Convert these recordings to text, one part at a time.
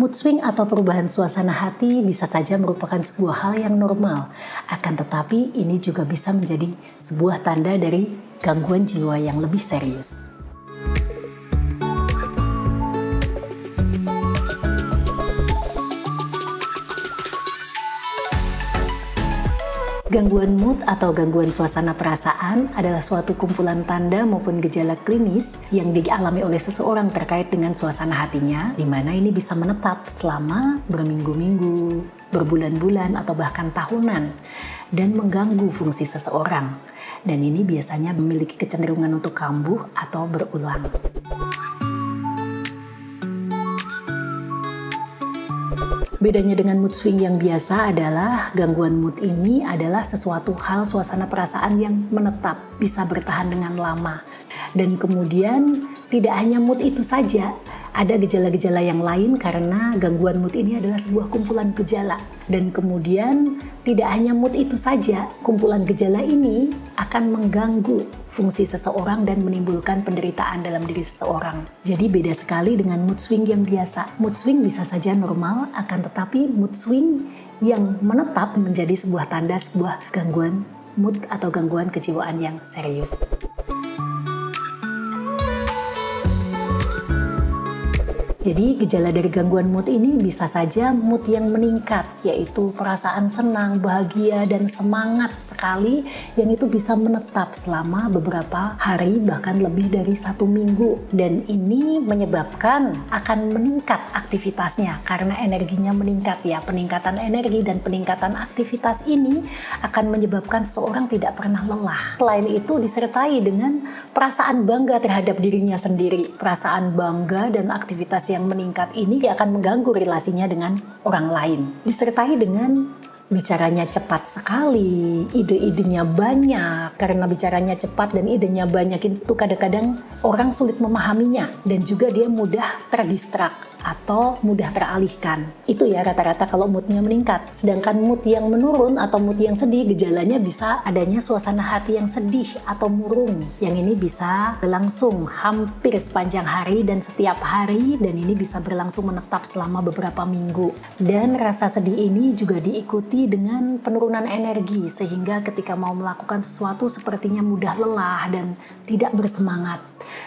Mood swing atau perubahan suasana hati bisa saja merupakan sebuah hal yang normal. Akan tetapi ini juga bisa menjadi sebuah tanda dari gangguan jiwa yang lebih serius. Gangguan mood atau gangguan suasana perasaan adalah suatu kumpulan tanda maupun gejala klinis yang dialami oleh seseorang terkait dengan suasana hatinya, di mana ini bisa menetap selama berminggu-minggu, berbulan-bulan, atau bahkan tahunan, dan mengganggu fungsi seseorang. Dan ini biasanya memiliki kecenderungan untuk kambuh atau berulang. Bedanya dengan mood swing yang biasa adalah gangguan mood ini adalah sesuatu hal suasana perasaan yang menetap, bisa bertahan dengan lama. Dan kemudian tidak hanya mood itu saja, ada gejala-gejala yang lain karena gangguan mood ini adalah sebuah kumpulan gejala. Dan kemudian tidak hanya mood itu saja, kumpulan gejala ini akan mengganggu fungsi seseorang dan menimbulkan penderitaan dalam diri seseorang. Jadi beda sekali dengan mood swing yang biasa. Mood swing bisa saja normal, akan tetapi mood swing yang menetap menjadi sebuah tanda sebuah gangguan mood atau gangguan kejiwaan yang serius. Jadi gejala dari gangguan mood ini bisa saja mood yang meningkat, yaitu perasaan senang, bahagia, dan semangat sekali yang itu bisa menetap selama beberapa hari bahkan lebih dari 1 minggu. Dan ini menyebabkan akan meningkat aktivitasnya karena energinya meningkat ya. Peningkatan energi dan peningkatan aktivitas ini akan menyebabkan seseorang tidak pernah lelah. Selain itu disertai dengan perasaan bangga terhadap dirinya sendiri. Perasaan bangga dan aktivitas yang meningkat ini akan mengganggu relasinya dengan orang lain. Disertai dengan bicaranya cepat sekali, ide-idenya banyak. Karena bicaranya cepat dan idenya banyak itu kadang-kadang orang sulit memahaminya dan juga dia mudah terdistrak atau mudah teralihkan. Itu ya rata-rata kalau moodnya meningkat. Sedangkan mood yang menurun atau mood yang sedih, gejalanya bisa adanya suasana hati yang sedih atau murung. Yang ini bisa berlangsung hampir sepanjang hari dan setiap hari, dan ini bisa berlangsung menetap selama beberapa minggu. Dan rasa sedih ini juga diikuti dengan penurunan energi, sehingga ketika mau melakukan sesuatu sepertinya mudah lelah dan tidak bersemangat.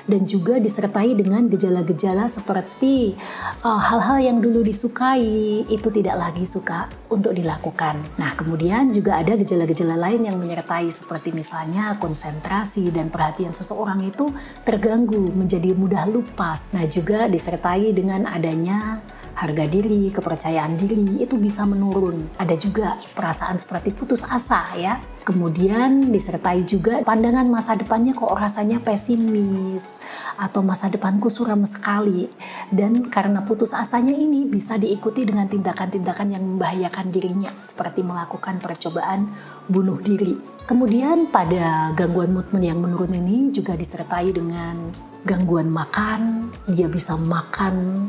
Dan juga disertai dengan gejala-gejala seperti hal-hal yang dulu disukai itu tidak lagi suka untuk dilakukan. Nah, kemudian juga ada gejala-gejala lain yang menyertai seperti misalnya konsentrasi dan perhatian seseorang itu terganggu, menjadi mudah lupa. Nah, juga disertai dengan adanya harga diri, kepercayaan diri itu bisa menurun. Ada juga perasaan seperti putus asa ya. Kemudian disertai juga pandangan masa depannya kok rasanya pesimis atau masa depanku suram sekali. Dan karena putus asanya ini bisa diikuti dengan tindakan-tindakan yang membahayakan dirinya seperti melakukan percobaan bunuh diri. Kemudian pada gangguan mood yang menurun ini juga disertai dengan gangguan makan. Dia bisa makan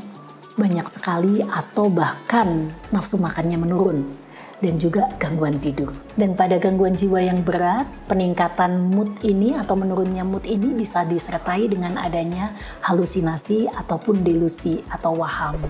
banyak sekali atau bahkan nafsu makannya menurun, dan juga gangguan tidur. Dan pada gangguan jiwa yang berat, peningkatan mood ini atau menurunnya mood ini bisa disertai dengan adanya halusinasi ataupun delusi atau waham.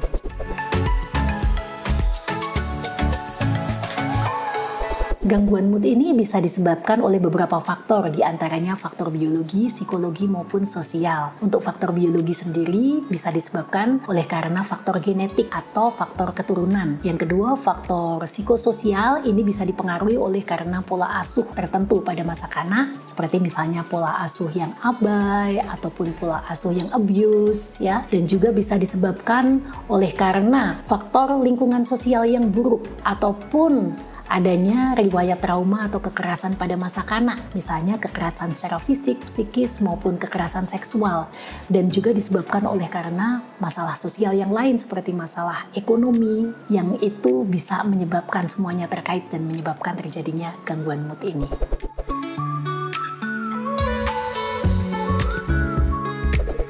Gangguan mood ini bisa disebabkan oleh beberapa faktor, diantaranya faktor biologi, psikologi, maupun sosial. Untuk faktor biologi sendiri bisa disebabkan oleh karena faktor genetik atau faktor keturunan. Yang kedua, faktor psikososial ini bisa dipengaruhi oleh karena pola asuh tertentu pada masa kanak, seperti misalnya pola asuh yang abai ataupun pola asuh yang abuse ya. Dan juga bisa disebabkan oleh karena faktor lingkungan sosial yang buruk ataupun adanya riwayat trauma atau kekerasan pada masa kanak, misalnya kekerasan secara fisik, psikis, maupun kekerasan seksual. Dan juga disebabkan oleh karena masalah sosial yang lain seperti masalah ekonomi, yang itu bisa menyebabkan semuanya terkait dan menyebabkan terjadinya gangguan mood ini.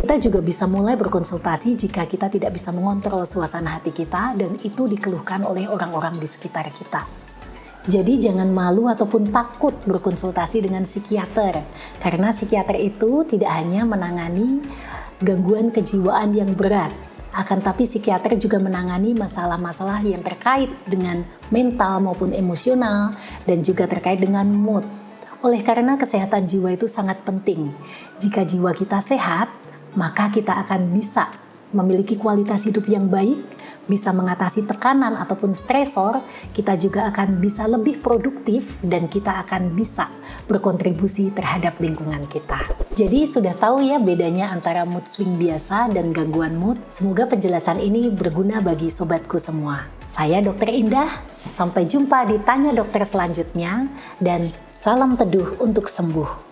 Kita juga bisa mulai berkonsultasi jika kita tidak bisa mengontrol suasana hati kita dan itu dikeluhkan oleh orang-orang di sekitar kita. Jadi jangan malu ataupun takut berkonsultasi dengan psikiater, karena psikiater itu tidak hanya menangani gangguan kejiwaan yang berat, Akan tapi psikiater juga menangani masalah-masalah yang terkait dengan mental maupun emosional dan juga terkait dengan mood. Oleh karena kesehatan jiwa itu sangat penting. Jika jiwa kita sehat, maka kita akan bisa memiliki kualitas hidup yang baik, bisa mengatasi tekanan ataupun stresor, kita juga akan bisa lebih produktif dan kita akan bisa berkontribusi terhadap lingkungan kita. Jadi sudah tahu ya bedanya antara mood swing biasa dan gangguan mood. Semoga penjelasan ini berguna bagi sobatku semua. Saya Dr. Indah, sampai jumpa di Tanya Dokter selanjutnya dan salam teduh untuk sembuh.